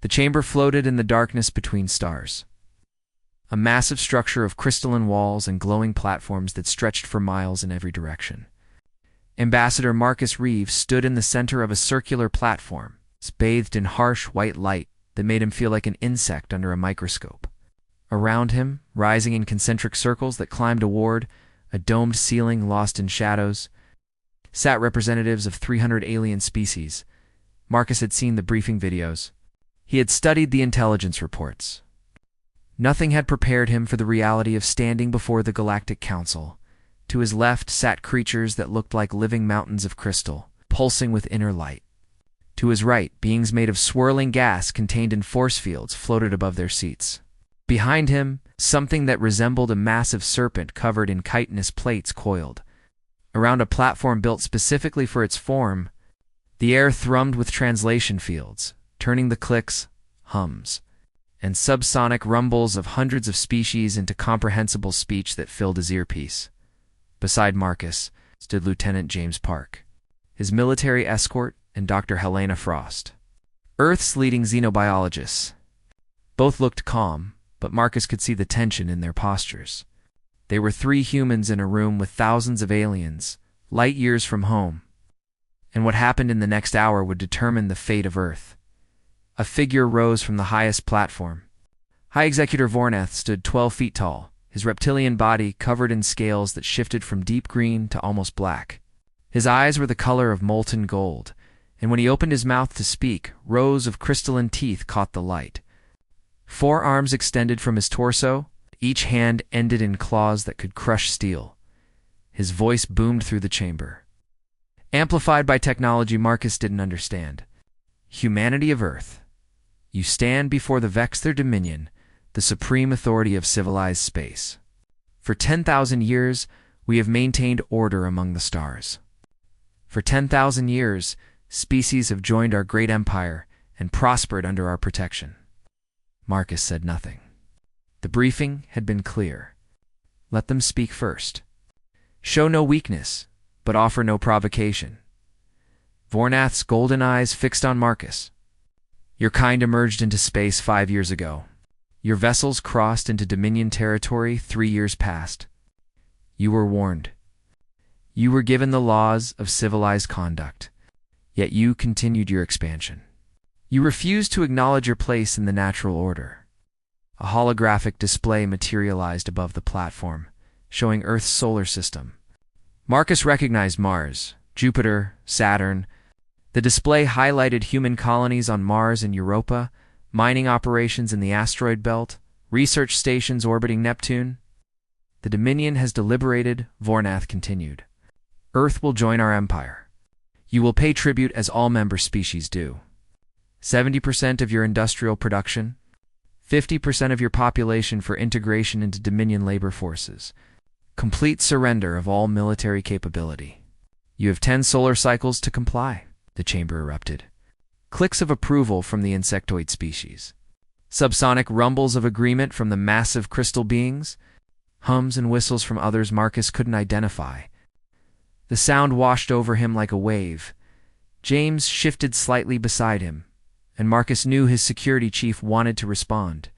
The chamber floated in the darkness between stars. A massive structure of crystalline walls and glowing platforms that stretched for miles in every direction. Ambassador Marcus Reeves stood in the center of a circular platform, bathed in harsh white light that made him feel like an insect under a microscope. Around him, rising in concentric circles that climbed toward a domed ceiling lost in shadows, sat representatives of 300 alien species. Marcus had seen the briefing videos. He had studied the intelligence reports. Nothing had prepared him for the reality of standing before the Galactic Council. To his left sat creatures that looked like living mountains of crystal, pulsing with inner light. To his right, beings made of swirling gas contained in force fields floated above their seats. Behind him, something that resembled a massive serpent covered in chitinous plates coiled. Around a platform built specifically for its form, the air thrummed with translation fields, turning the clicks, hums, and subsonic rumbles of hundreds of species into comprehensible speech that filled his earpiece. Beside Marcus stood Lieutenant James Park, his military escort, and Dr. Helena Frost, Earth's leading xenobiologists. Both looked calm, but Marcus could see the tension in their postures. They were 3 humans in a room with thousands of aliens, light years from home. And what happened in the next hour would determine the fate of Earth. A figure rose from the highest platform. High Executor Vornath stood 12 feet tall, his reptilian body covered in scales that shifted from deep green to almost black. His eyes were the color of molten gold, and when he opened his mouth to speak, rows of crystalline teeth caught the light. 4 arms extended from his torso, each hand ended in claws that could crush steel. His voice boomed through the chamber. Amplified by technology Marcus didn't understand. Humanity of Earth, you stand before the Vexther Dominion, the supreme authority of civilized space. For 10,000 years, we have maintained order among the stars. For 10,000 years, species have joined our great empire and prospered under our protection. Marcus said nothing. The briefing had been clear. Let them speak first. Show no weakness, but offer no provocation. Vornath's golden eyes fixed on Marcus. Your kind emerged into space 5 years ago. Your vessels crossed into Dominion territory 3 years past. You were warned. You were given the laws of civilized conduct, yet you continued your expansion. You refused to acknowledge your place in the natural order. A holographic display materialized above the platform, showing Earth's solar system. Marcus recognized Mars, Jupiter, Saturn. The display highlighted human colonies on Mars and Europa, mining operations in the asteroid belt, research stations orbiting Neptune. The Dominion has deliberated, Vornath continued. Earth will join our empire. You will pay tribute as all member species do. 70% of your industrial production, 50% of your population for integration into Dominion labor forces. Complete surrender of all military capability. You have 10 solar cycles to comply, the chamber erupted. Clicks of approval from the insectoid species. Subsonic rumbles of agreement from the massive crystal beings. Hums and whistles from others Marcus couldn't identify. The sound washed over him like a wave. James shifted slightly beside him, and Marcus knew his security chief wanted to respond.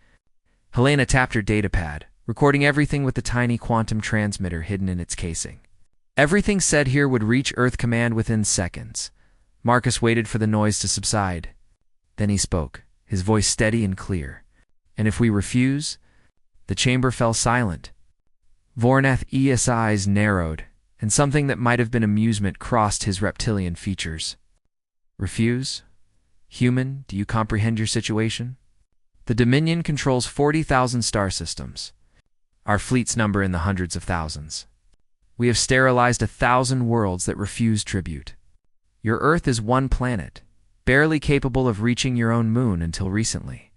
Helena tapped her datapad, recording everything with the tiny quantum transmitter hidden in its casing. Everything said here would reach Earth Command within seconds. Marcus waited for the noise to subside. Then he spoke, his voice steady and clear. And if we refuse? The chamber fell silent. Vornath's eyes narrowed, and something that might have been amusement crossed his reptilian features. Refuse? Human, do you comprehend your situation? The Dominion controls 40,000 star systems. Our fleets number in the hundreds of thousands. We have sterilized 1,000 worlds that refuse tribute. Your Earth is one planet, barely capable of reaching your own moon until recently.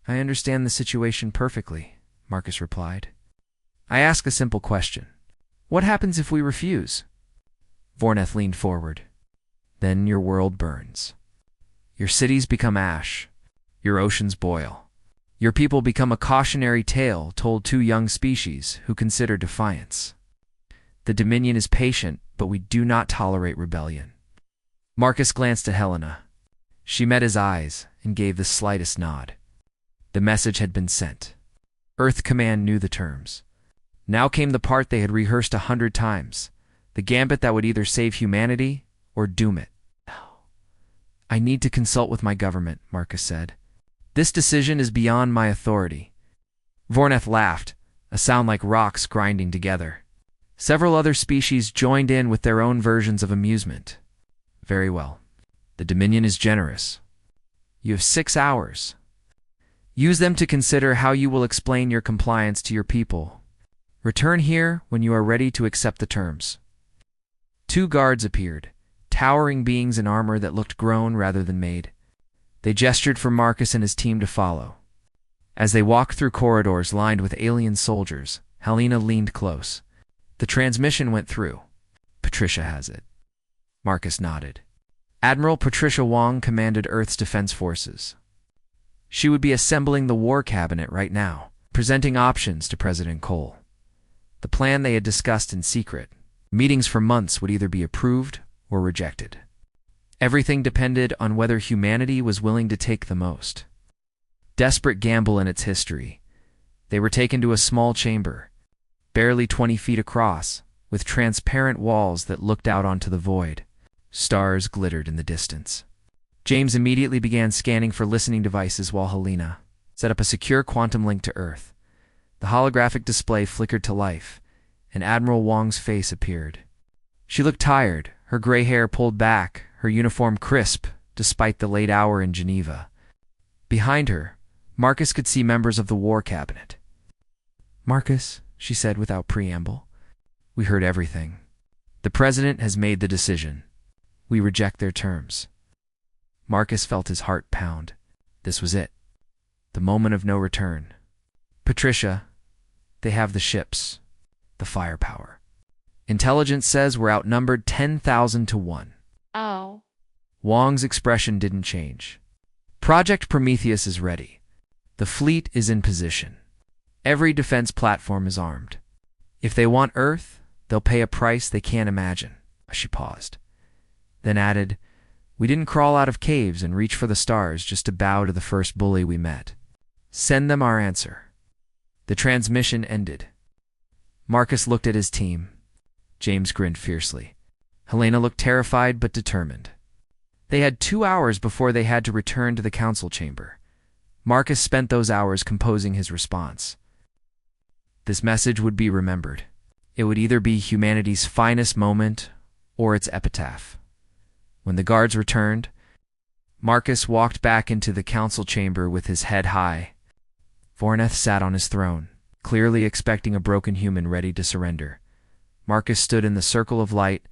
I understand the situation perfectly, Marcus replied. I ask a simple question. What happens if we refuse? Vornath leaned forward. Then your world burns. Your cities become ash. Your oceans boil. Your people become a cautionary tale told to young species who consider defiance. The Dominion is patient, but we do not tolerate rebellion. Marcus glanced at Helena. She met his eyes and gave the slightest nod. The message had been sent. Earth Command knew the terms. Now came the part they had rehearsed 100 times, the gambit that would either save humanity or doom it. I need to consult with my government, Marcus said. This decision is beyond my authority. Vornath laughed, a sound like rocks grinding together. Several other species joined in with their own versions of amusement. Very well. The Dominion is generous. You have 6 hours. Use them to consider how you will explain your compliance to your people. Return here when you are ready to accept the terms. 2 guards appeared, towering beings in armor that looked grown rather than made. They gestured for Marcus and his team to follow. As they walked through corridors lined with alien soldiers, Helena leaned close. The transmission went through. Patricia has it. Marcus nodded. Admiral Patricia Wong commanded Earth's defense forces. She would be assembling the War Cabinet right now, presenting options to President Cole. The plan they had discussed in secret. Meetings for months would either be approved or rejected. Everything depended on whether humanity was willing to take the most. Desperate gamble in its history. They were taken to a small chamber, barely 20 feet across, with transparent walls that looked out onto the void. Stars glittered in the distance. James immediately began scanning for listening devices while Helena set up a secure quantum link to Earth. The holographic display flickered to life, and Admiral Wong's face appeared. She looked tired, her gray hair pulled back, her uniform crisp, despite the late hour in Geneva. Behind her, Marcus could see members of the War Cabinet. Marcus, she said without preamble, we heard everything. The President has made the decision. We reject their terms. Marcus felt his heart pound. This was it. The moment of no return. Patricia, they have the ships, the firepower. Intelligence says we're outnumbered 10,000 to 1. Oh. Wong's expression didn't change. Project Prometheus is ready. The fleet is in position. Every defense platform is armed. If they want Earth, they'll pay a price they can't imagine. She paused, then added, we didn't crawl out of caves and reach for the stars just to bow to the first bully we met. Send them our answer. The transmission ended. Marcus looked at his team. James grinned fiercely. Helena looked terrified but determined. They had 2 hours before they had to return to the council chamber. Marcus spent those hours composing his response. This message would be remembered. It would either be humanity's finest moment or its epitaph. When the guards returned, Marcus walked back into the council chamber with his head high. Vornath sat on his throne, clearly expecting a broken human ready to surrender. Marcus stood in the circle of light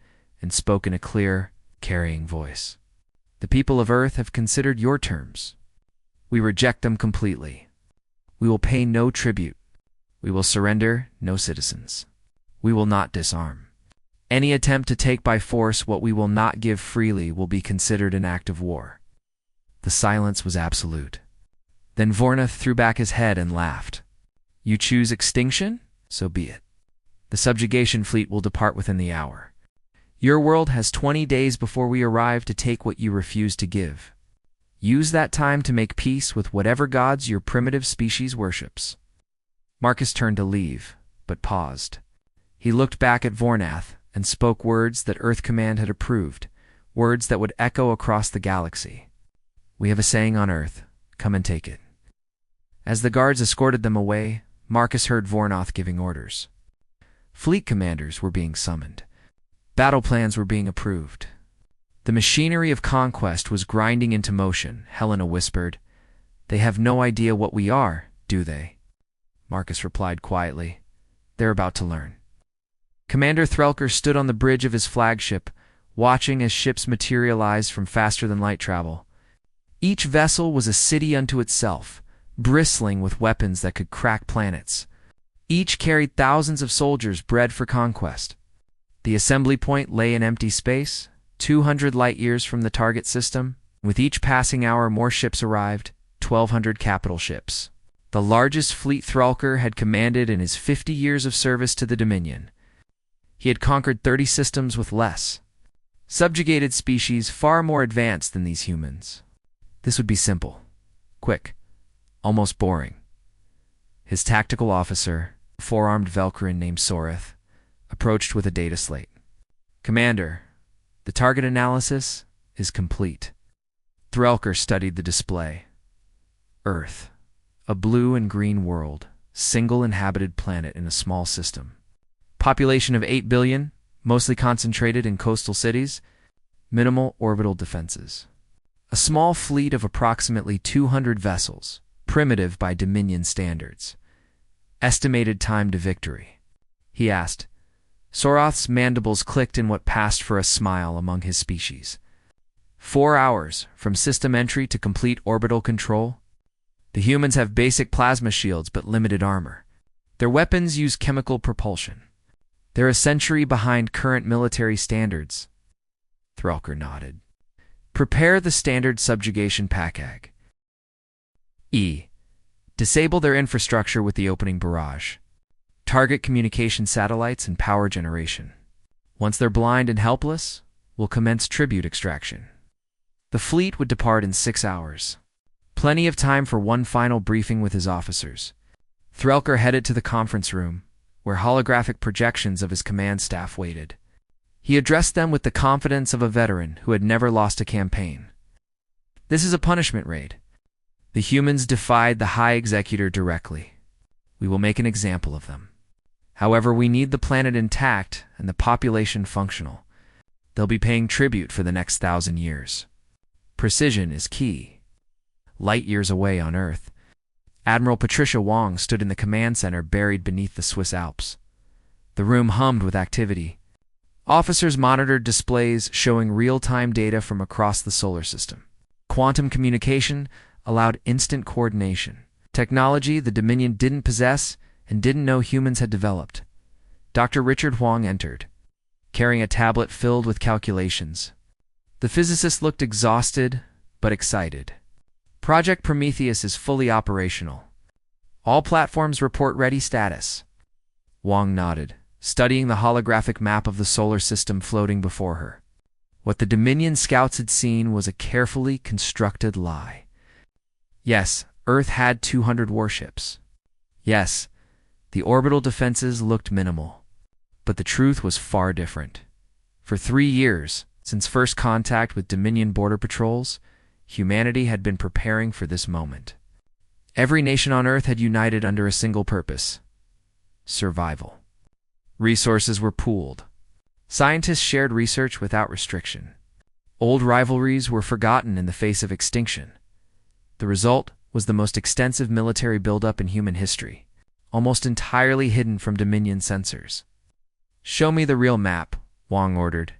and spoke in a clear, carrying voice. The people of Earth have considered your terms. We reject them completely. We will pay no tribute. We will surrender no citizens. We will not disarm. Any attempt to take by force what we will not give freely will be considered an act of war. The silence was absolute. Then Vornath threw back his head and laughed. You choose extinction? So be it. The subjugation fleet will depart within the hour. Your world has 20 days before we arrive to take what you refuse to give. Use that time to make peace with whatever gods your primitive species worships. Marcus turned to leave, but paused. He looked back at Vornath and spoke words that Earth Command had approved, words that would echo across the galaxy. We have a saying on Earth, come and take it. As the guards escorted them away, Marcus heard Vornath giving orders. Fleet commanders were being summoned. Battle plans were being approved. The machinery of conquest was grinding into motion, Helena whispered. They have no idea what we are, do they? Marcus replied quietly. They're about to learn. Commander Threlker stood on the bridge of his flagship, watching as ships materialized from faster-than-light travel. Each vessel was a city unto itself, bristling with weapons that could crack planets. Each carried thousands of soldiers bred for conquest. The assembly point lay in empty space, 200 light-years from the target system. With each passing hour more ships arrived, 1,200 capital ships. The largest fleet Threlker had commanded in his 50 years of service to the Dominion. He had conquered 30 systems with less. Subjugated species far more advanced than these humans. This would be simple, quick, almost boring. His tactical officer, a four-armed Velkarin named Sorith, approached with a data slate. "Commander, the target analysis is complete." Threlker studied the display. Earth, a blue and green world, single inhabited planet in a small system. Population of 8 billion, mostly concentrated in coastal cities, minimal orbital defenses. A small fleet of approximately 200 vessels, primitive by Dominion standards. Estimated time to victory, he asked. Soroth's mandibles clicked in what passed for a smile among his species. 4 hours, from system entry to complete orbital control. The humans have basic plasma shields but limited armor. Their weapons use chemical propulsion. They're a century behind current military standards. Threlker nodded. Prepare the standard subjugation packag. Disable their infrastructure with the opening barrage. Target communication satellites and power generation. Once they're blind and helpless, we'll commence tribute extraction. The fleet would depart in 6 hours. Plenty of time for one final briefing with his officers. Threlker headed to the conference room, where holographic projections of his command staff waited. He addressed them with the confidence of a veteran who had never lost a campaign. This is a punishment raid. The humans defied the High Executor directly. We will make an example of them. However, we need the planet intact and the population functional. They'll be paying tribute for the next 1,000 years. Precision is key. Light years away on Earth, Admiral Patricia Wong stood in the command center buried beneath the Swiss Alps. The room hummed with activity. Officers monitored displays showing real-time data from across the solar system. Quantum communication allowed instant coordination, technology the Dominion didn't possess and didn't know humans had developed. Dr. Richard Huang entered, carrying a tablet filled with calculations. The physicist looked exhausted, but excited. Project Prometheus is fully operational. All platforms report ready status. Wang nodded, studying the holographic map of the solar system floating before her. What the Dominion scouts had seen was a carefully constructed lie. Yes, Earth had 200 warships. Yes, the orbital defenses looked minimal. But the truth was far different. For 3 years, since first contact with Dominion border patrols, humanity had been preparing for this moment. Every nation on Earth had united under a single purpose: survival. Resources were pooled. Scientists shared research without restriction. Old rivalries were forgotten in the face of extinction. The result was the most extensive military buildup in human history, almost entirely hidden from Dominion sensors. "Show me the real map," Wang ordered.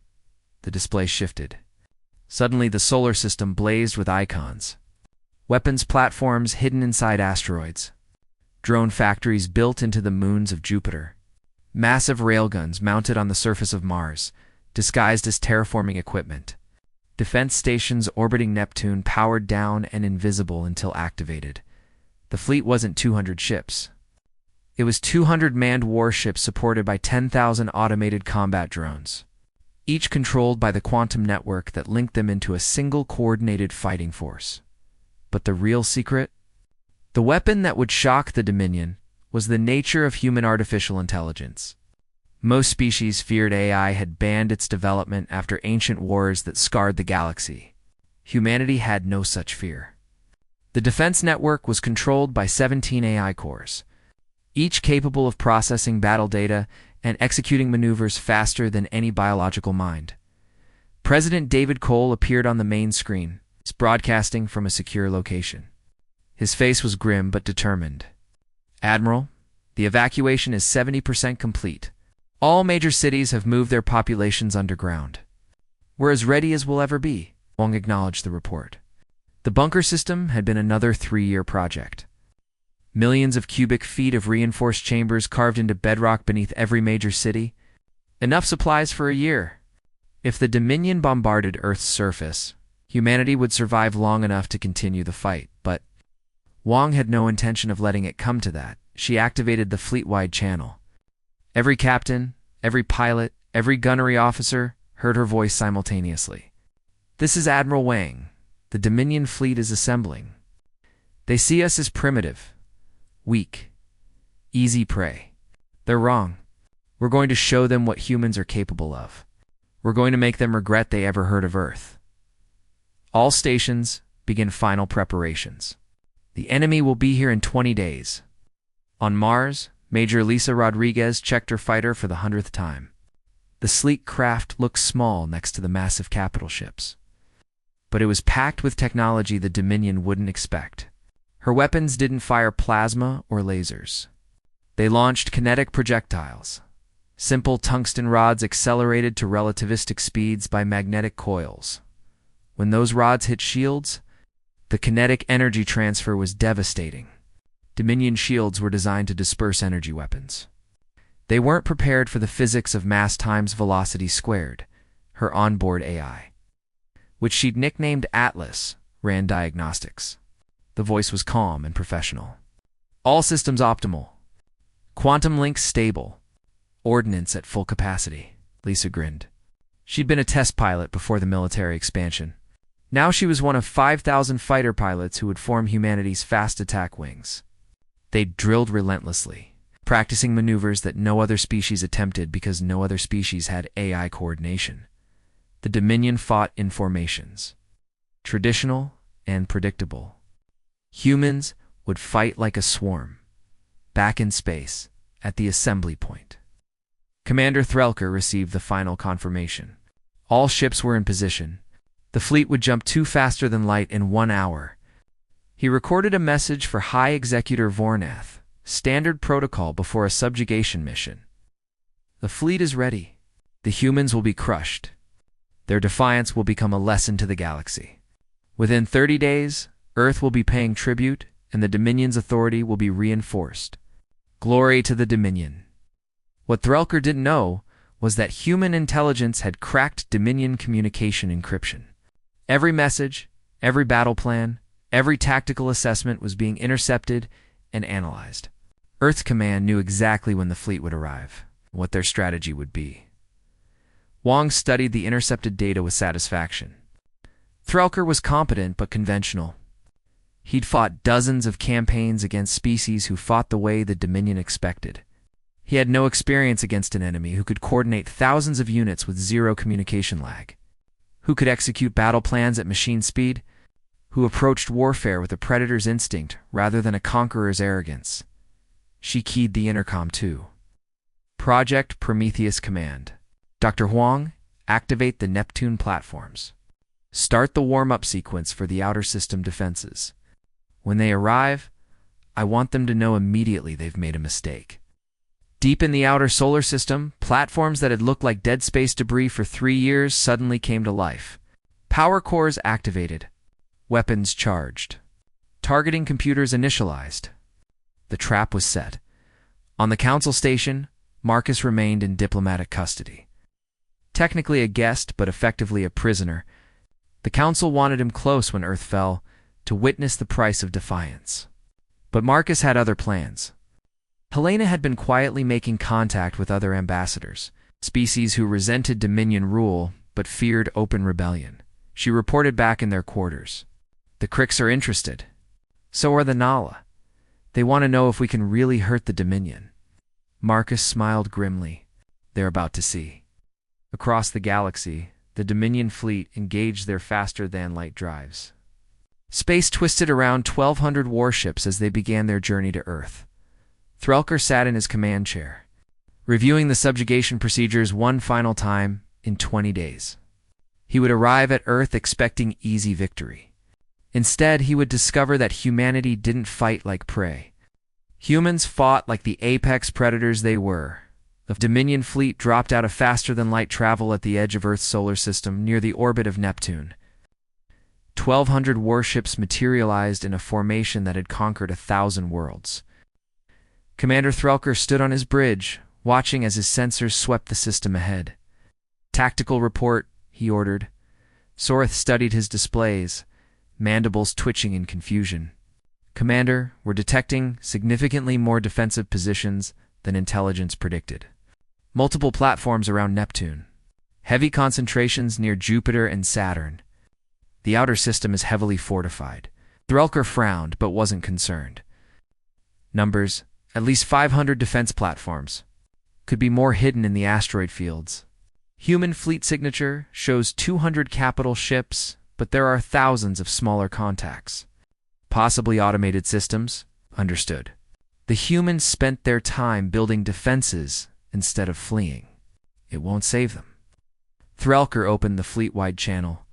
The display shifted. Suddenly, the solar system blazed with icons. Weapons platforms hidden inside asteroids. Drone factories built into the moons of Jupiter. Massive railguns mounted on the surface of Mars, disguised as terraforming equipment. Defense stations orbiting Neptune powered down and invisible until activated. The fleet wasn't 200 ships. It was 200 manned warships supported by 10,000 automated combat drones, each controlled by the quantum network that linked them into a single coordinated fighting force. But the real secret? The weapon that would shock the Dominion was the nature of human artificial intelligence. Most species feared AI had banned its development after ancient wars that scarred the galaxy. Humanity had no such fear. The defense network was controlled by 17 AI cores, each capable of processing battle data and executing maneuvers faster than any biological mind. President David Cole appeared on the main screen, broadcasting from a secure location. His face was grim but determined. "Admiral, the evacuation is 70% complete. All major cities have moved their populations underground. We're as ready as we'll ever be," Wong acknowledged the report. The bunker system had been another 3-year project. Millions of cubic feet of reinforced chambers carved into bedrock beneath every major city. Enough supplies for a year. If the Dominion bombarded Earth's surface, humanity would survive long enough to continue the fight, but Wong had no intention of letting it come to that. She activated the fleet-wide channel. Every captain, every pilot, every gunnery officer heard her voice simultaneously. "This is Admiral Wang. The Dominion fleet is assembling. They see us as primitive, weak, easy prey. They're wrong. We're going to show them what humans are capable of. We're going to make them regret they ever heard of Earth. All stations begin final preparations. The enemy will be here in 20 days. On Mars, Major Lisa Rodriguez checked her fighter for the 100th time. The sleek craft looked small next to the massive capital ships. But it was packed with technology the Dominion wouldn't expect. Her weapons didn't fire plasma or lasers. They launched kinetic projectiles. Simple tungsten rods accelerated to relativistic speeds by magnetic coils. When those rods hit shields, the kinetic energy transfer was devastating. Dominion shields were designed to disperse energy weapons. They weren't prepared for the physics of mass times velocity squared, her onboard AI, which she'd nicknamed Atlas, ran diagnostics. The voice was calm and professional. All systems optimal. Quantum links stable. Ordnance at full capacity. Lisa grinned. She'd been a test pilot before the military expansion. Now she was one of 5,000 fighter pilots who would form humanity's fast attack wings. They'd drilled relentlessly, practicing maneuvers that no other species attempted because no other species had AI coordination. The Dominion fought in formations, traditional and predictable. Humans would fight like a swarm, back in space, at the assembly point. Commander Threlker received the final confirmation. All ships were in position. The fleet would jump 2 faster than light in 1 hour. He recorded a message for High Executor Vornath, standard protocol before a subjugation mission. The fleet is ready. The humans will be crushed. Their defiance will become a lesson to the galaxy. Within 30 days, Earth will be paying tribute, and the Dominion's authority will be reinforced. Glory to the Dominion. What Threlker didn't know was that human intelligence had cracked Dominion communication encryption. Every message, every battle plan, every tactical assessment was being intercepted and analyzed. Earth's command knew exactly when the fleet would arrive, what their strategy would be. Wong studied the intercepted data with satisfaction. Threlker was competent but conventional. He'd fought dozens of campaigns against species who fought the way the Dominion expected. He had no experience against an enemy who could coordinate thousands of units with zero communication lag, who could execute battle plans at machine speed, who approached warfare with a predator's instinct rather than a conqueror's arrogance. She keyed the intercom too. Project Prometheus Command. Dr. Huang, activate the Neptune platforms. Start the warm-up sequence for the outer system defenses. When they arrive, I want them to know immediately they've made a mistake. Deep in the outer solar system, platforms that had looked like dead space debris for 3 years suddenly came to life. Power cores activated. Weapons charged. Targeting computers initialized. The trap was set. On the council station, Marcus remained in diplomatic custody. Technically a guest, but effectively a prisoner, the council wanted him close when Earth fell, to witness the price of defiance. But Marcus had other plans. Helena had been quietly making contact with other ambassadors, species who resented Dominion rule but feared open rebellion. She reported back in their quarters. The Krix are interested. So are the Nala. They want to know if we can really hurt the Dominion. Marcus smiled grimly. They're about to see. Across the galaxy, the Dominion fleet engaged their faster-than-light drives. Space twisted around 1,200 warships as they began their journey to Earth. Threlker sat in his command chair, reviewing the subjugation procedures one final time in 20 days. He would arrive at Earth expecting easy victory. Instead, he would discover that humanity didn't fight like prey. Humans fought like the apex predators they were. The Dominion fleet dropped out of faster-than-light travel at the edge of Earth's solar system near the orbit of Neptune. 1,200 warships materialized in a formation that had conquered 1,000 worlds. Commander Threlker stood on his bridge, watching as his sensors swept the system ahead. Tactical report, he ordered. Soreth studied his displays, mandibles twitching in confusion. Commander, we're detecting significantly more defensive positions than intelligence predicted. Multiple platforms around Neptune. Heavy concentrations near Jupiter and Saturn. The outer system is heavily fortified. Threlker frowned, but wasn't concerned. Numbers, at least 500 defense platforms. Could be more hidden in the asteroid fields. Human fleet signature shows 200 capital ships, but there are thousands of smaller contacts. Possibly automated systems? Understood. The humans spent their time building defenses instead of fleeing. It won't save them. Threlker opened the fleet-wide channel.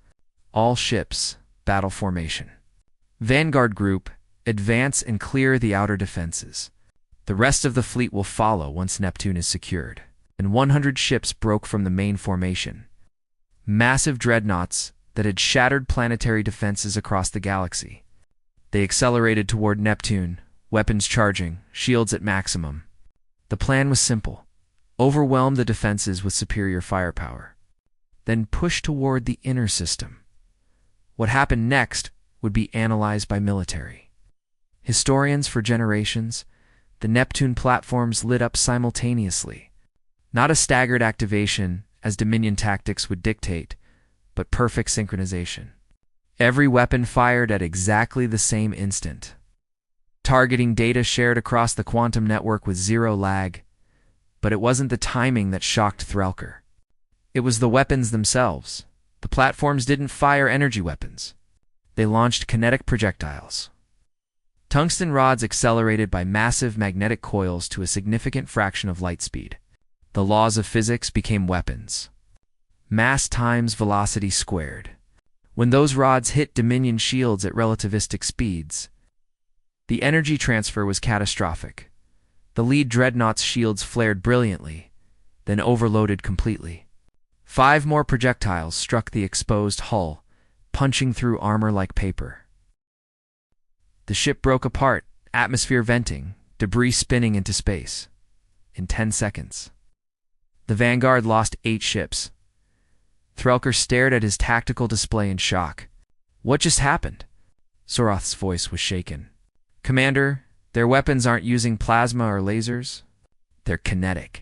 All ships, battle formation. Vanguard Group, advance and clear the outer defenses. The rest of the fleet will follow once Neptune is secured. And 100 ships broke from the main formation. Massive dreadnoughts that had shattered planetary defenses across the galaxy. They accelerated toward Neptune, weapons charging, shields at maximum. The plan was simple. Overwhelm the defenses with superior firepower. Then push toward the inner system. What happened next would be analyzed by military historians for generations. The Neptune platforms lit up simultaneously. Not a staggered activation, as Dominion tactics would dictate, but perfect synchronization. Every weapon fired at exactly the same instant. Targeting data shared across the quantum network with zero lag. But it wasn't the timing that shocked Threlker. It was the weapons themselves. The platforms didn't fire energy weapons. They launched kinetic projectiles. Tungsten rods accelerated by massive magnetic coils to a significant fraction of light speed. The laws of physics became weapons. Mass times velocity squared. When those rods hit Dominion shields at relativistic speeds, the energy transfer was catastrophic. The lead dreadnought's shields flared brilliantly, then overloaded completely. 5 more projectiles struck the exposed hull, punching through armor like paper. The ship broke apart, atmosphere venting, debris spinning into space. In 10 seconds. The Vanguard lost 8 ships. Threlker stared at his tactical display in shock. What just happened? Soroth's voice was shaken. Commander, their weapons aren't using plasma or lasers. They're kinetic.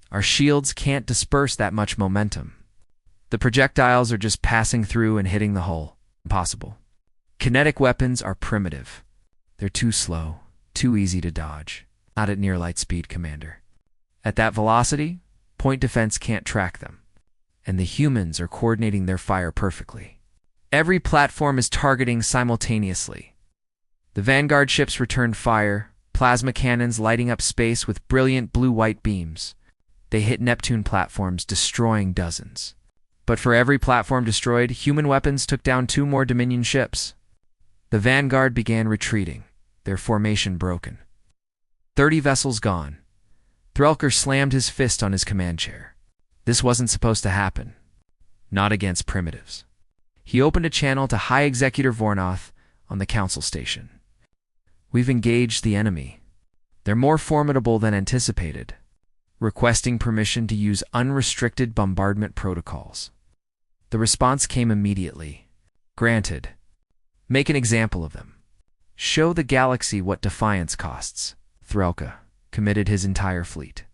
Our shields can't disperse that much momentum. The projectiles are just passing through and hitting the hull. Impossible. Kinetic weapons are primitive. They're too slow, too easy to dodge. Not at near light speed, Commander. At that velocity, point defense can't track them. And the humans are coordinating their fire perfectly. Every platform is targeting simultaneously. The Vanguard ships returned fire, plasma cannons lighting up space with brilliant blue-white beams. They hit Neptune platforms, destroying dozens. But for every platform destroyed, human weapons took down 2 more Dominion ships. The Vanguard began retreating, their formation broken. 30 vessels gone. Threlker slammed his fist on his command chair. This wasn't supposed to happen. Not against primitives. He opened a channel to High Executor Vornoth on the council station. We've engaged the enemy. They're more formidable than anticipated. Requesting permission to use unrestricted bombardment protocols. The response came immediately. Granted. Make an example of them. Show the galaxy what defiance costs. Threlker committed his entire fleet.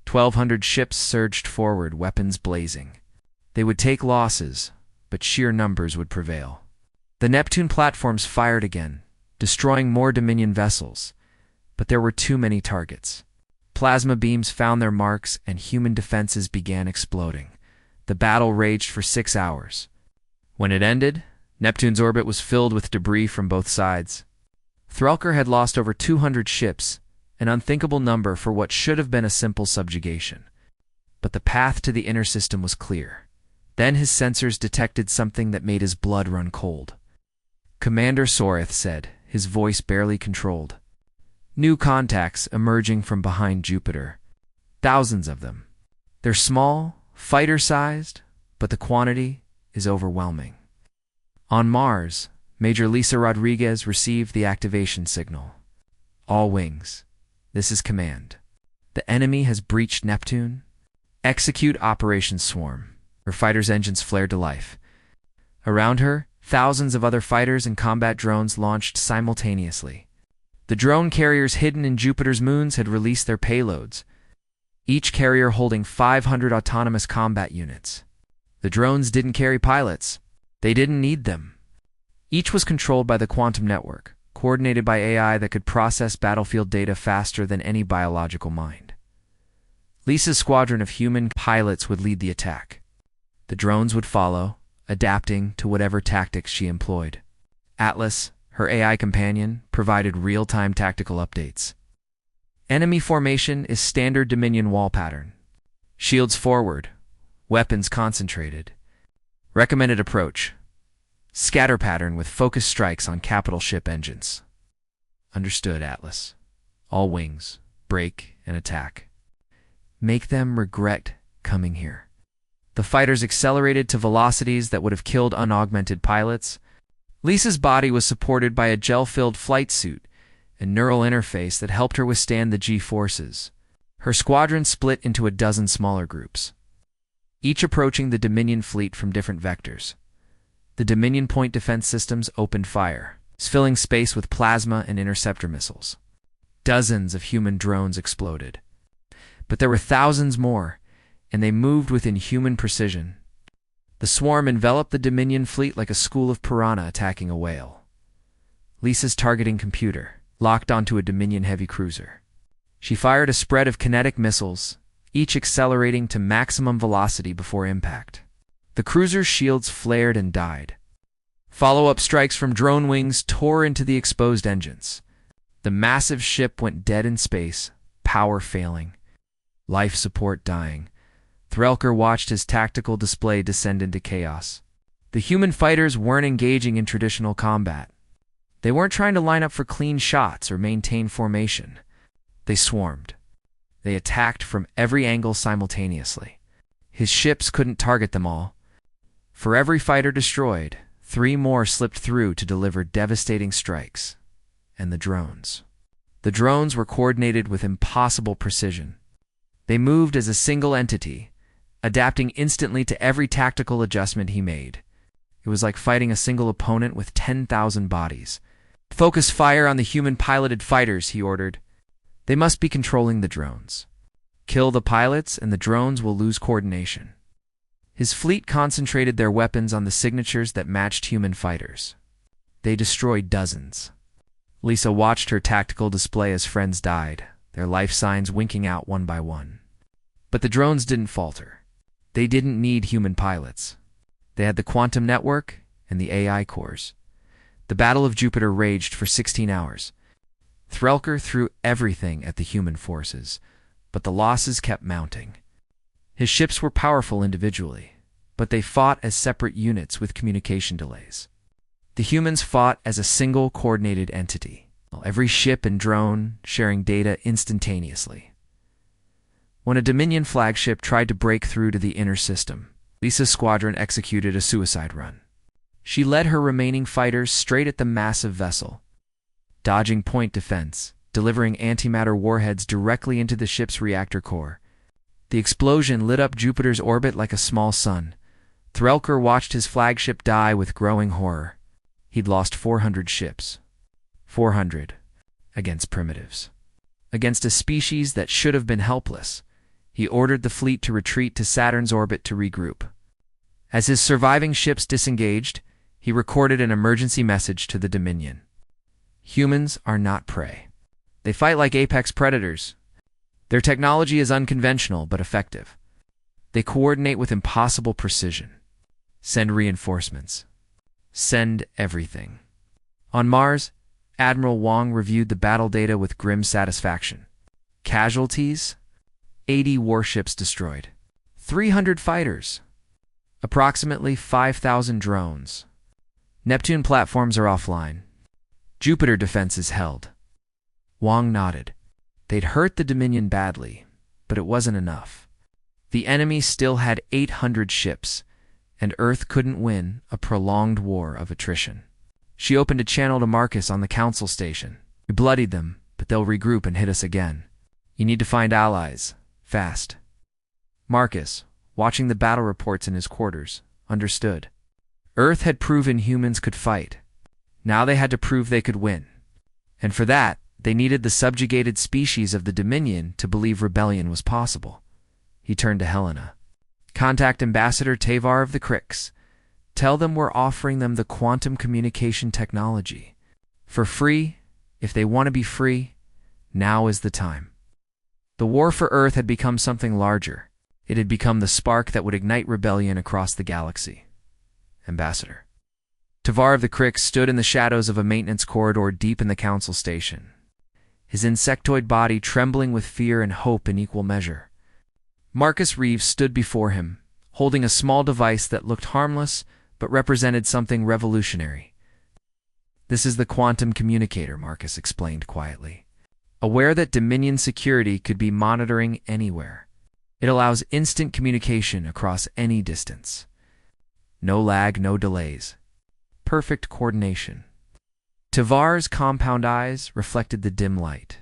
1,200 ships surged forward, weapons blazing. They would take losses, but sheer numbers would prevail. The Neptune platforms fired again, destroying more Dominion vessels, but there were too many targets. Plasma beams found their marks and human defenses began exploding. The battle raged for 6 hours. When it ended, Neptune's orbit was filled with debris from both sides. Threlker had lost over 200 ships, an unthinkable number for what should have been a simple subjugation. But the path to the inner system was clear. Then his sensors detected something that made his blood run cold. Commander Soroth said, his voice barely controlled. New contacts emerging from behind Jupiter. Thousands of them. They're small, fighter-sized, but the quantity is overwhelming. On Mars, Major Lisa Rodriguez received the activation signal. All wings. This is command. The enemy has breached Neptune. Execute Operation Swarm. Her fighter's engines flared to life. Around her, thousands of other fighters and combat drones launched simultaneously. The drone carriers hidden in Jupiter's moons had released their payloads, each carrier holding 500 autonomous combat units. The drones didn't carry pilots. They didn't need them. Each was controlled by the quantum network, coordinated by AI that could process battlefield data faster than any biological mind. Lisa's squadron of human pilots would lead the attack. The drones would follow, adapting to whatever tactics she employed. Atlas, her AI companion, provided real-time tactical updates. Enemy formation is standard Dominion wall pattern. Shields forward, weapons concentrated. Recommended approach: scatter pattern with focus strikes on capital ship engines. Understood, Atlas. All wings, break and attack. Make them regret coming here. The fighters accelerated to velocities that would have killed unaugmented pilots. Lisa's body was supported by a gel-filled flight suit and neural interface that helped her withstand the G-forces. Her squadron split into a dozen smaller groups, each approaching the Dominion fleet from different vectors. The Dominion point defense systems opened fire, filling space with plasma and interceptor missiles. Dozens of human drones exploded. But there were thousands more, and they moved with inhuman precision. The swarm enveloped the Dominion fleet like a school of piranha attacking a whale. Lisa's targeting computer locked onto a Dominion heavy cruiser. She fired a spread of kinetic missiles, each accelerating to maximum velocity before impact. The cruiser's shields flared and died. Follow-up strikes from drone wings tore into the exposed engines. The massive ship went dead in space, power failing, life support dying. Threlker watched his tactical display descend into chaos. The human fighters weren't engaging in traditional combat. They weren't trying to line up for clean shots or maintain formation. They swarmed. They attacked from every angle simultaneously. His ships couldn't target them all. For every fighter destroyed, 3 more slipped through to deliver devastating strikes. And the drones. The drones were coordinated with impossible precision. They moved as a single entity, adapting instantly to every tactical adjustment he made. It was like fighting a single opponent with 10,000 bodies. Focus fire on the human-piloted fighters, he ordered. They must be controlling the drones. Kill the pilots and the drones will lose coordination. His fleet concentrated their weapons on the signatures that matched human fighters. They destroyed dozens. Lisa watched her tactical display as friends died, their life signs winking out one by one. But the drones didn't falter. They didn't need human pilots. They had the quantum network and the AI cores. The Battle of Jupiter raged for 16 hours. Threlker threw everything at the human forces, but the losses kept mounting. His ships were powerful individually, but they fought as separate units with communication delays. The humans fought as a single coordinated entity, every ship and drone sharing data instantaneously. When a Dominion flagship tried to break through to the inner system, Lisa's squadron executed a suicide run. She led her remaining fighters straight at the massive vessel, dodging point defense, delivering antimatter warheads directly into the ship's reactor core. The explosion lit up Jupiter's orbit like a small sun. Threlker watched his flagship die with growing horror. He'd lost 400 ships. 400 against primitives. Against a species that should have been helpless. He ordered the fleet to retreat to Saturn's orbit to regroup. As his surviving ships disengaged, he recorded an emergency message to the Dominion. Humans are not prey. They fight like apex predators. Their technology is unconventional but effective. They coordinate with impossible precision. Send reinforcements. Send everything. On Mars, Admiral Wong reviewed the battle data with grim satisfaction. Casualties? 80 warships destroyed. 300 fighters. Approximately 5,000 drones. Neptune platforms are offline. Jupiter defenses held. Wong nodded. They'd hurt the Dominion badly, but it wasn't enough. The enemy still had 800 ships, and Earth couldn't win a prolonged war of attrition. She opened a channel to Marcus on the council station. We bloodied them, but they'll regroup and hit us again. You need to find allies. Fast. Marcus, watching the battle reports in his quarters, understood. Earth had proven humans could fight. Now they had to prove they could win. And for that, they needed the subjugated species of the Dominion to believe rebellion was possible. He turned to Helena. Contact Ambassador Tavar of the Crix. Tell them we're offering them the quantum communication technology. For free, if they want to be free, now is the time. The war for Earth had become something larger. It had become the spark that would ignite rebellion across the galaxy. Ambassador. Tavar of the Crix stood in the shadows of a maintenance corridor deep in the council station, his insectoid body trembling with fear and hope in equal measure. Marcus Reeves stood before him, holding a small device that looked harmless but represented something revolutionary. This is the quantum communicator, Marcus explained quietly. Aware that Dominion security could be monitoring anywhere, it allows instant communication across any distance. No lag, no delays. Perfect coordination. Tavar's compound eyes reflected the dim light.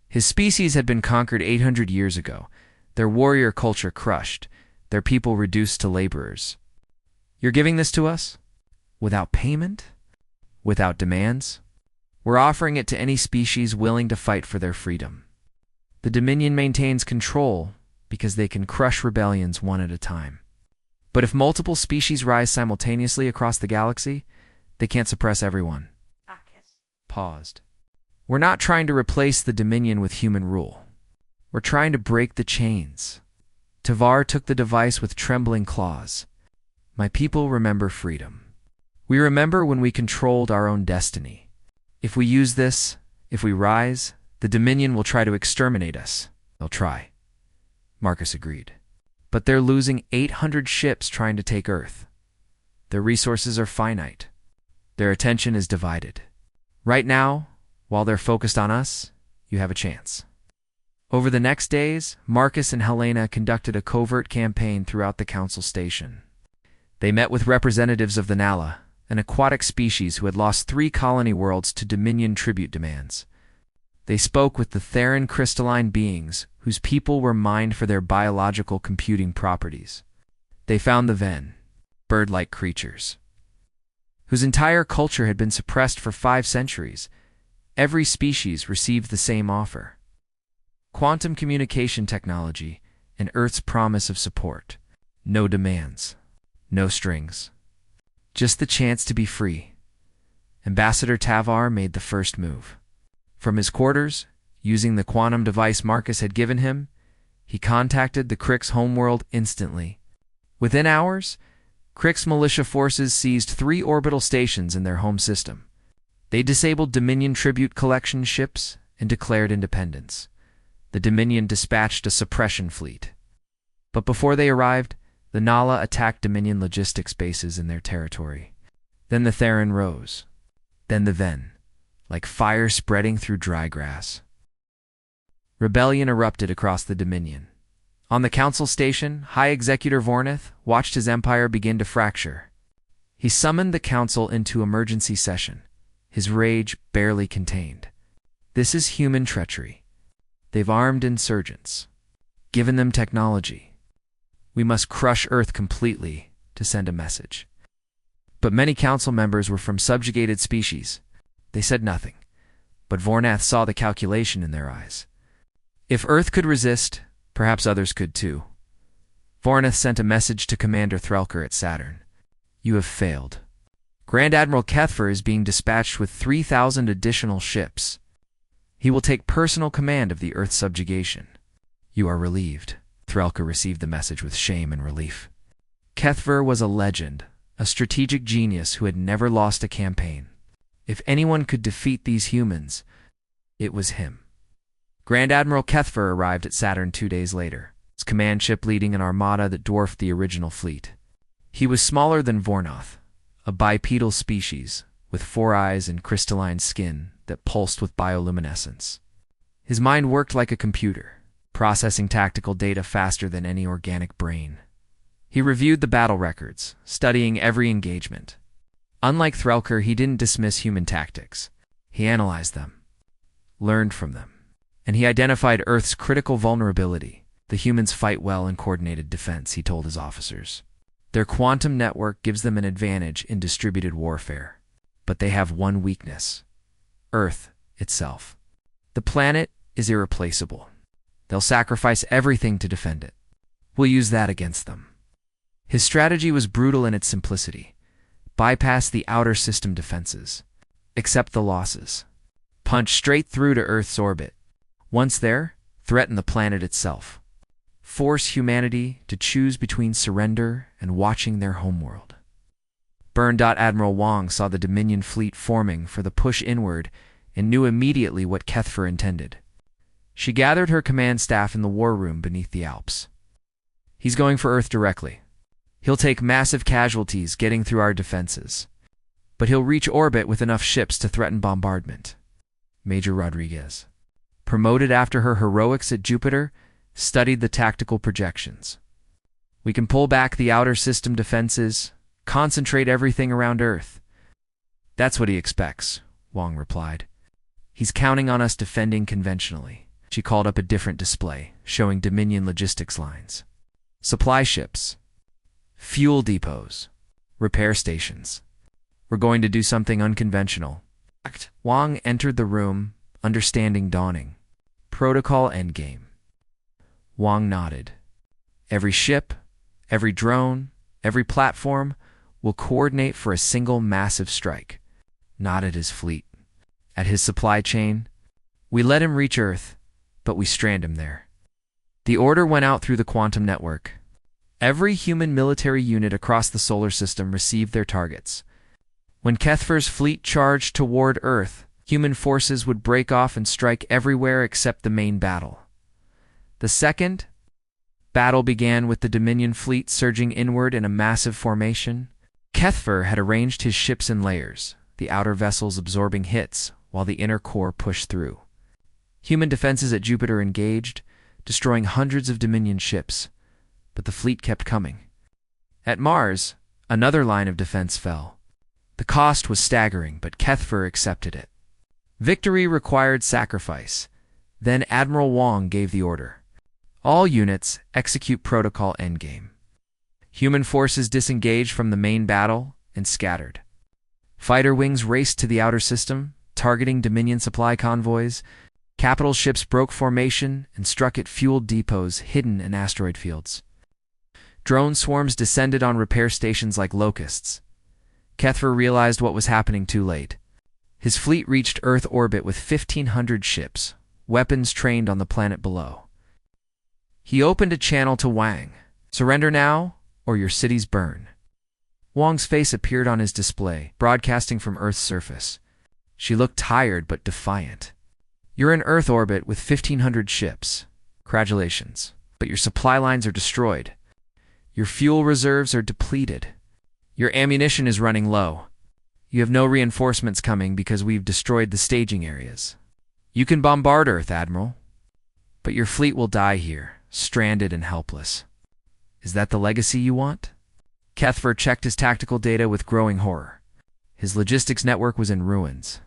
His species had been conquered 800 years ago, their warrior culture crushed, their people reduced to laborers. You're giving this to us? Without payment? Without demands? We're offering it to any species willing to fight for their freedom. The Dominion maintains control because they can crush rebellions one at a time. But if multiple species rise simultaneously across the galaxy, they can't suppress everyone. Paused. We're not trying to replace the Dominion with human rule. We're trying to break the chains. Tavar took the device with trembling claws. My people remember freedom. We remember when we controlled our own destiny. If we use this, if we rise, the Dominion will try to exterminate us. They'll try. Marcus agreed. But they're losing 800 ships trying to take Earth. Their resources are finite. Their attention is divided. Right now, while they're focused on us, you have a chance. Over the next days, Marcus and Helena conducted a covert campaign throughout the council station. They met with representatives of the Nala, an aquatic species who had lost 3 colony worlds to Dominion tribute demands. They spoke with the Theran crystalline beings whose people were mined for their biological computing properties. They found the Ven, bird-like creatures, whose entire culture had been suppressed for 5 centuries. Every species received the same offer: quantum communication technology and Earth's promise of support. No demands, no strings, just the chance to be free. Ambassador Tavar made the first move. From his quarters, using the quantum device Marcus had given him, he contacted the Crix Homeworld instantly. Within hours, Crix militia forces seized 3 orbital stations in their home system. They disabled Dominion tribute collection ships and declared independence. The Dominion dispatched a suppression fleet. But before they arrived, the Nala attacked Dominion logistics bases in their territory. Then the Theran rose. Then the Ven, like fire spreading through dry grass. Rebellion erupted across the Dominion. On the council station, High Executor Vornath watched his empire begin to fracture. He summoned the council into emergency session, his rage barely contained. This is human treachery. They've armed insurgents, given them technology. We must crush Earth completely to send a message. But many council members were from subjugated species. They said nothing, but Vornath saw the calculation in their eyes. If Earth could resist, perhaps others could too. Vornath sent a message to Commander Threlker at Saturn. You have failed. Grand Admiral Kethver is being dispatched with 3,000 additional ships. He will take personal command of the Earth's subjugation. You are relieved. Threlker received the message with shame and relief. Kethver was a legend, a strategic genius who had never lost a campaign. If anyone could defeat these humans, it was him. Grand Admiral Kethver arrived at Saturn 2 days later, his command ship leading an armada that dwarfed the original fleet. He was smaller than Vornath, a bipedal species with 4 eyes and crystalline skin that pulsed with bioluminescence. His mind worked like a computer, processing tactical data faster than any organic brain. He reviewed the battle records, studying every engagement. Unlike Threlker, he didn't dismiss human tactics. He analyzed them, learned from them, and he identified Earth's critical vulnerability. The humans fight well in coordinated defense, he told his officers. Their quantum network gives them an advantage in distributed warfare. But they have one weakness: Earth itself. The planet is irreplaceable. They'll sacrifice everything to defend it. We'll use that against them. His strategy was brutal in its simplicity. bypass the outer system defenses, accept the losses, punch straight through to Earth's orbit. Once there, threaten the planet itself. Force humanity to choose between surrender and watching their homeworld. Admiral Wong saw the Dominion fleet forming for the push inward and knew immediately what Kethfer intended. She gathered her command staff in the war room beneath the Alps. He's going for Earth directly. He'll take massive casualties getting through our defenses, but he'll reach orbit with enough ships to threaten bombardment. Major Rodriguez, promoted after her heroics at Jupiter, studied the tactical projections. We can pull back the outer system defenses, concentrate everything around Earth. That's what he expects, Wong replied. He's counting on us defending conventionally. She called up a different display, showing Dominion logistics lines. Supply ships, fuel depots, repair stations. We're going to do something unconventional. Wong entered the room, understanding dawning. Protocol endgame. Wong nodded. Every ship, every drone, every platform will coordinate for a single massive strike. Not at his fleet. At his supply chain. We let him reach Earth, but we strand him there. The order went out through the quantum network. Every human military unit across the solar system received their targets. When Kethfer's fleet charged toward Earth, human forces would break off and strike everywhere except the main battle. The second battle began with the Dominion fleet surging inward in a massive formation. Kethfer had arranged his ships in layers, the outer vessels absorbing hits while the inner core pushed through. Human defenses at Jupiter engaged, destroying hundreds of Dominion ships, but the fleet kept coming. At Mars, another line of defense fell. The cost was staggering, but Kethfer accepted it. Victory required sacrifice. Then Admiral Wong gave the order. All units execute protocol endgame. Human forces disengaged from the main battle and scattered. Fighter wings raced to the outer system, targeting Dominion supply convoys. Capital ships broke formation and struck at fuel depots hidden in asteroid fields. Drone swarms descended on repair stations like locusts. Kethfer realized what was happening too late. His fleet reached Earth orbit with 1,500 ships, weapons trained on the planet below. He opened a channel to Wang. Surrender now, or your cities burn. Wang's face appeared on his display, broadcasting from Earth's surface. She looked tired but defiant. You're in Earth orbit with 1,500 ships. Congratulations, but your supply lines are destroyed. Your fuel reserves are depleted. Your ammunition is running low. You have no reinforcements coming because we've destroyed the staging areas. You can bombard Earth, Admiral, but your fleet will die here, stranded and helpless. Is that the legacy you want? Kethfer checked his tactical data with growing horror. His logistics network was in ruins.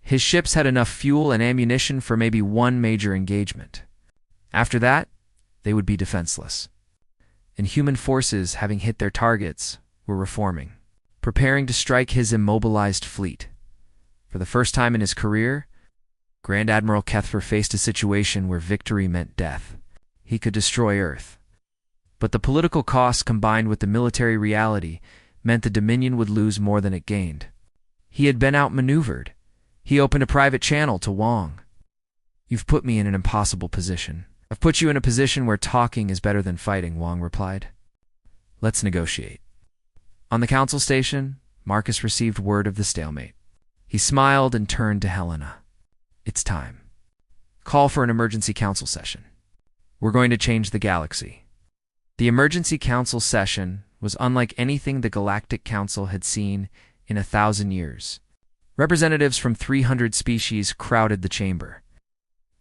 His ships had enough fuel and ammunition for maybe one major engagement. After that, they would be defenseless. And human forces, having hit their targets, were reforming, preparing to strike his immobilized fleet. For the first time in his career, Grand Admiral Kethfer faced a situation where victory meant death. He could destroy Earth. But the political costs combined with the military reality meant the Dominion would lose more than it gained. He had been outmaneuvered. He opened a private channel to Wong. You've put me in an impossible position. I've put you in a position where talking is better than fighting, Wong replied. Let's negotiate. On the council station, Marcus received word of the stalemate. He smiled and turned to Helena. It's time. Call for an emergency council session. We're going to change the galaxy. The emergency council session was unlike anything the Galactic Council had seen in 1,000 years. Representatives from 300 species crowded the chamber.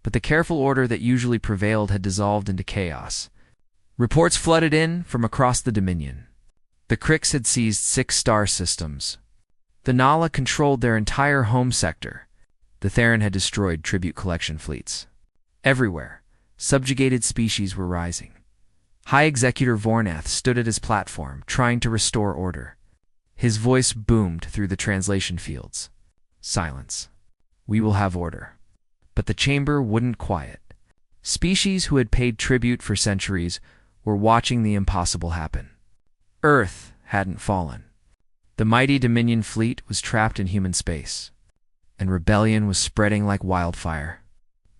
But the careful order that usually prevailed had dissolved into chaos. Reports flooded in from across the Dominion. The Crix had seized 6 star systems. The Nala controlled their entire home sector. The Theron had destroyed tribute collection fleets. Everywhere, subjugated species were rising. High Executor Vornath stood at his platform, trying to restore order. His voice boomed through the translation fields. Silence. We will have order. But the chamber wouldn't quiet. Species who had paid tribute for centuries were watching the impossible happen. Earth hadn't fallen. The mighty Dominion fleet was trapped in human space, and rebellion was spreading like wildfire.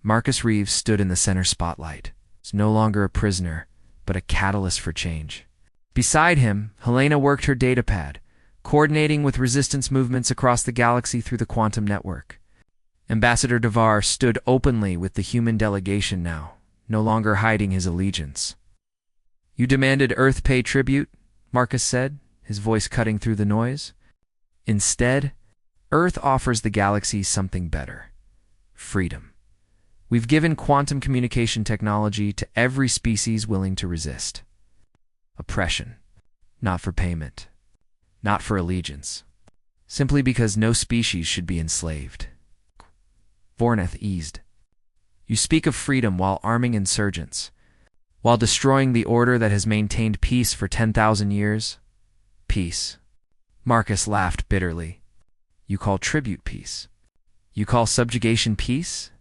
Marcus Reeves stood in the center spotlight. He was no longer a prisoner, but a catalyst for change. Beside him, Helena worked her datapad, coordinating with resistance movements across the galaxy through the quantum network. Ambassador Devar stood openly with the human delegation now, no longer hiding his allegiance. "You demanded Earth pay tribute," Marcus said, his voice cutting through the noise. "Instead, Earth offers the galaxy something better: freedom. We've given quantum communication technology to every species willing to resist. Oppression, not for payment, not for allegiance, simply because no species should be enslaved." Vornath eased. "You speak of freedom while arming insurgents, while destroying the order that has maintained peace for 10,000 years. Peace." Marcus laughed bitterly. "You call tribute peace? You call subjugation peace?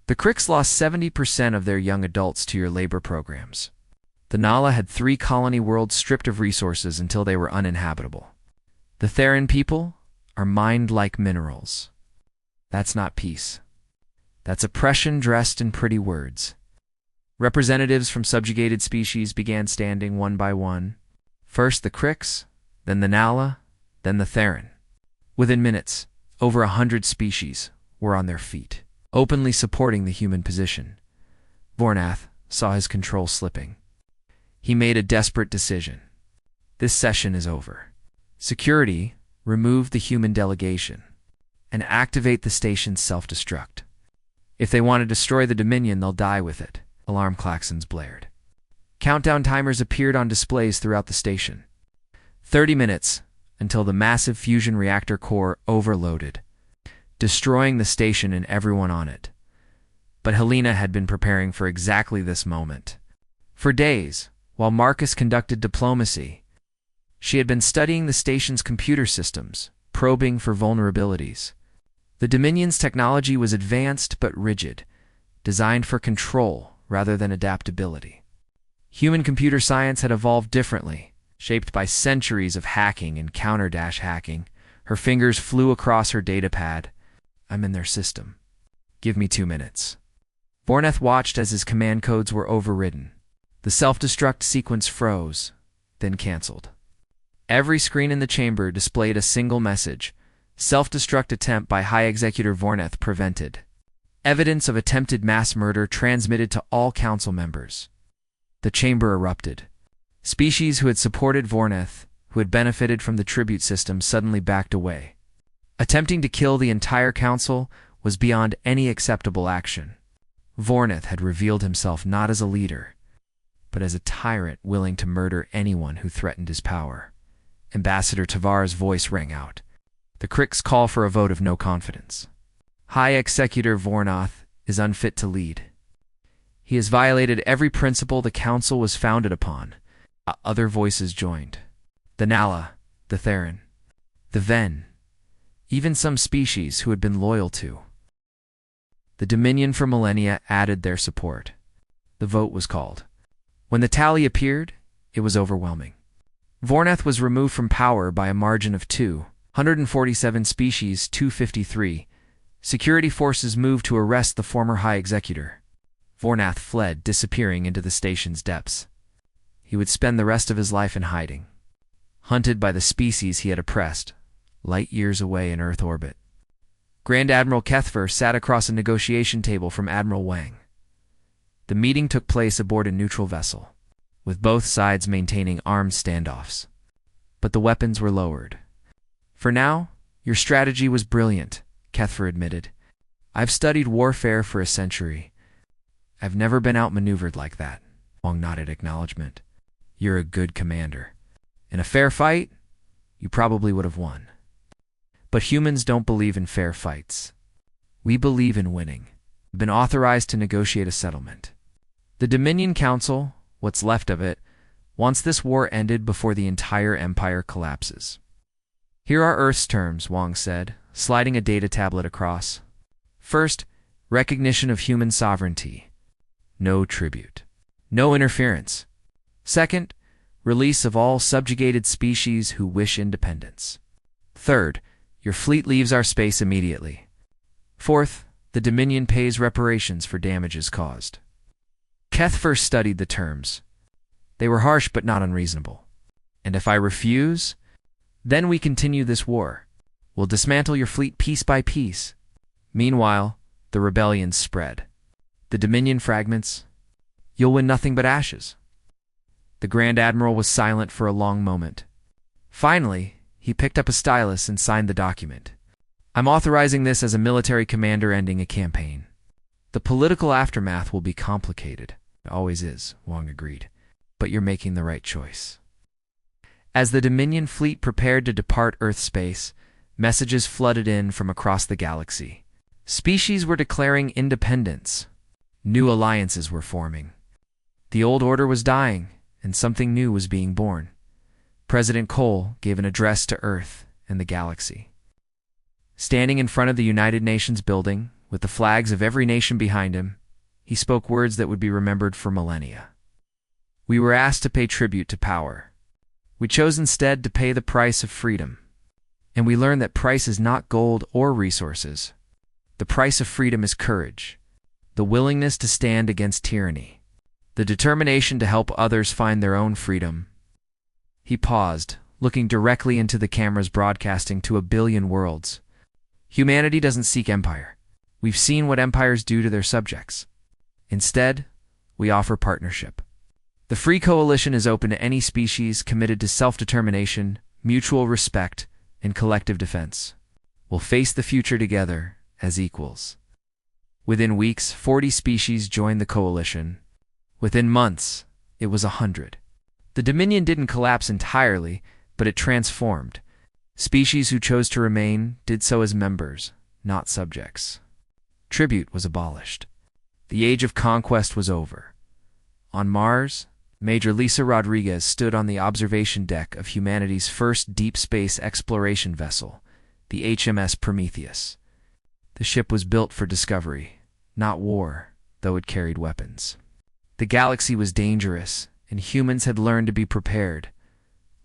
The Crix lost 70% of their young adults to your labor programs. The Nala had 3 colony worlds stripped of resources until they were uninhabitable. The Theran people are mined like minerals. That's not peace. That's oppression dressed in pretty words." Representatives from subjugated species began standing one by one. First the Crix, then the Nala, then the Theran. Within minutes, over 100 species were on their feet, openly supporting the human position. Vornath saw his control slipping. He made a desperate decision. This session is over. Security, remove the human delegation, and activate the station's self-destruct. If they want to destroy the Dominion, they'll die with it. Alarm klaxons blared. Countdown timers appeared on displays throughout the station. 30 minutes until the massive fusion reactor core overloaded, destroying the station and everyone on it. But Helena had been preparing for exactly this moment. For days, while Marcus conducted diplomacy, she had been studying the station's computer systems, probing for vulnerabilities. The Dominion's technology was advanced but rigid, designed for control rather than adaptability. Human computer science had evolved differently, shaped by centuries of hacking and counter-hacking. Her fingers flew across her datapad. "I'm in their system. Give me 2 minutes." Vornath watched as his command codes were overridden. The self-destruct sequence froze, then canceled. Every screen in the chamber displayed a single message: "Self-destruct attempt by High Executor Vornath prevented." Evidence of attempted mass murder transmitted to all council members. The chamber erupted. Species who had supported Vornath, who had benefited from the tribute system, suddenly backed away. Attempting to kill the entire council was beyond any acceptable action. Vornath had revealed himself not as a leader, but as a tyrant willing to murder anyone who threatened his power. Ambassador Tavar's voice rang out. The Crix call for a vote of no confidence. High Executor Vornath is unfit to lead. He has violated every principle the Council was founded upon. Other voices joined. The Nala, the Theran, the Ven, even some species who had been loyal to the Dominion for millennia added their support. The vote was called. When the tally appeared, it was overwhelming. Vornath was removed from power by a margin of 247 species, 253. Security forces moved to arrest the former High Executor. Vornath fled, disappearing into the station's depths. He would spend the rest of his life in hiding, hunted by the species he had oppressed, light years away in Earth orbit. Grand Admiral Kethver sat across a negotiation table from Admiral Wang. The meeting took place aboard a neutral vessel, with both sides maintaining armed standoffs. But the weapons were lowered. "For now, your strategy was brilliant," Kethver admitted. "I've studied warfare for a century. I've never been outmaneuvered like that." Wang nodded acknowledgement. "You're a good commander. In a fair fight, you probably would have won. But humans don't believe in fair fights. We believe in winning. We've been authorized to negotiate a settlement. The Dominion Council, what's left of it, wants this war ended before the entire empire collapses. Here are Earth's terms," Wang said, sliding a data tablet across. "First, recognition of human sovereignty. No tribute. No interference. Second, release of all subjugated species who wish independence. Third, your fleet leaves our space immediately. Fourth, the Dominion pays reparations for damages caused. Keth first studied the terms. They were harsh but not unreasonable. And if I refuse, then we continue this war. We'll dismantle your fleet piece by piece. Meanwhile, the rebellion spread. The Dominion fragments, you'll win nothing but ashes. The Grand Admiral was silent for a long moment. Finally, he picked up a stylus and signed the document. I'm authorizing this as a military commander ending a campaign. The political aftermath will be complicated. It always is, Wong agreed. But you're making the right choice. As the Dominion fleet prepared to depart Earth space, messages flooded in from across the galaxy. Species were declaring independence. New alliances were forming. The old order was dying, and something new was being born. President Cole gave an address to Earth and the galaxy. Standing in front of the United Nations building, with the flags of every nation behind him, he spoke words that would be remembered for millennia. We were asked to pay tribute to power. We chose instead to pay the price of freedom. And we learned that price is not gold or resources. The price of freedom is courage, the willingness to stand against tyranny, the determination to help others find their own freedom. He paused, looking directly into the cameras broadcasting to 1 billion worlds. Humanity doesn't seek empire. We've seen what empires do to their subjects. Instead, we offer partnership. The Free Coalition is open to any species committed to self-determination, mutual respect, and collective defense. We'll face the future together as equals. Within weeks, 40 species joined the coalition. Within months, it was 100. The Dominion didn't collapse entirely, but it transformed. Species who chose to remain did so as members, not subjects. Tribute was abolished. The age of conquest was over. On Mars, Major Lisa Rodriguez stood on the observation deck of humanity's first deep space exploration vessel, the HMS Prometheus. The ship was built for discovery, not war, though it carried weapons. The galaxy was dangerous, and humans had learned to be prepared.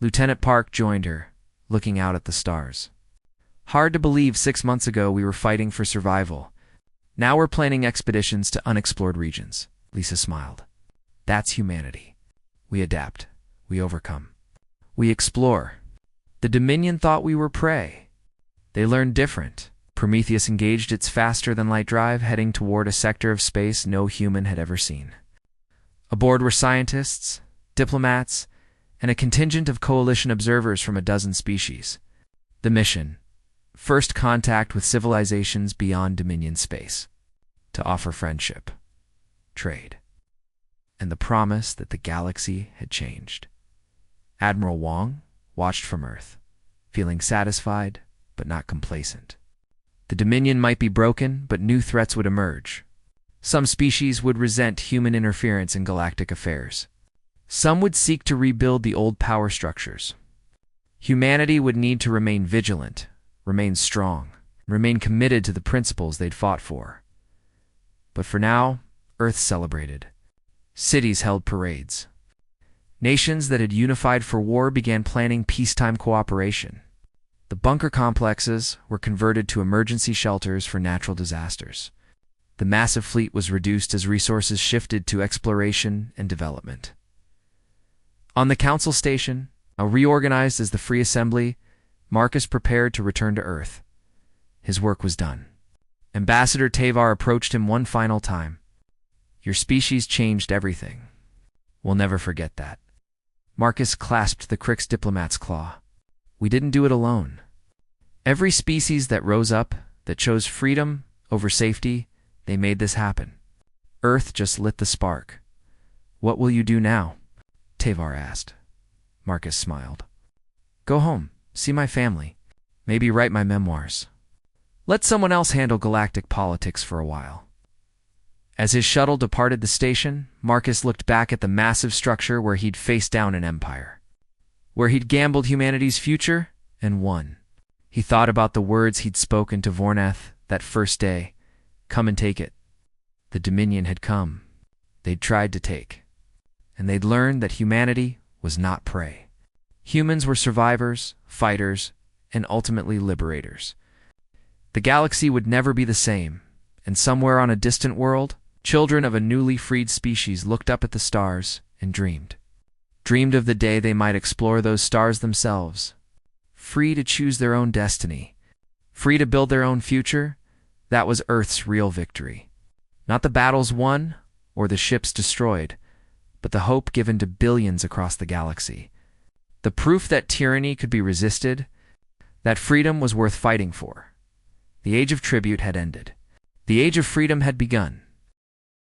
Lieutenant Park joined her, looking out at the stars. Hard to believe 6 months ago we were fighting for survival. Now we're planning expeditions to unexplored regions, Lisa smiled. That's humanity. We adapt. We overcome. We explore. The Dominion thought we were prey. They learned different. Prometheus engaged its faster-than-light drive, heading toward a sector of space no human had ever seen. Aboard were scientists, diplomats, and a contingent of coalition observers from 12 species. The mission: first contact with civilizations beyond Dominion space, to offer friendship, trade, and the promise that the galaxy had changed. Admiral Wong watched from Earth, feeling satisfied but not complacent. The Dominion might be broken, but new threats would emerge. Some species would resent human interference in galactic affairs. Some would seek to rebuild the old power structures. Humanity would need to remain vigilant, remain strong, remain committed to the principles they'd fought for. But for now, Earth celebrated. Cities held parades. Nations that had unified for war began planning peacetime cooperation. The bunker complexes were converted to emergency shelters for natural disasters. The massive fleet was reduced as resources shifted to exploration and development. On the council station, now reorganized as the Free Assembly, Marcus prepared to return to Earth. His work was done. Ambassador Tavar approached him one final time. Your species changed everything. We'll never forget that. Marcus clasped the Crix diplomat's claw. We didn't do it alone. Every species that rose up, that chose freedom over safety, they made this happen. Earth just lit the spark. What will you do now? Tavar asked. Marcus smiled. Go home, see my family, maybe write my memoirs. Let someone else handle galactic politics for a while. As his shuttle departed the station, Marcus looked back at the massive structure where he'd faced down an empire, where he'd gambled humanity's future and won. He thought about the words he'd spoken to Vornath that first day. Come and take it. The Dominion had come. They'd tried to take. And they'd learned that humanity was not prey. Humans were survivors, fighters, and ultimately liberators. The galaxy would never be the same, and somewhere on a distant world, children of a newly freed species looked up at the stars and dreamed of the day they might explore those stars themselves, free to choose their own destiny, free to build their own future. That was Earth's real victory. Not the battles won or the ships destroyed, but the hope given to billions across the galaxy. The proof that tyranny could be resisted, that freedom was worth fighting for. The age of tribute had ended. The age of freedom had begun.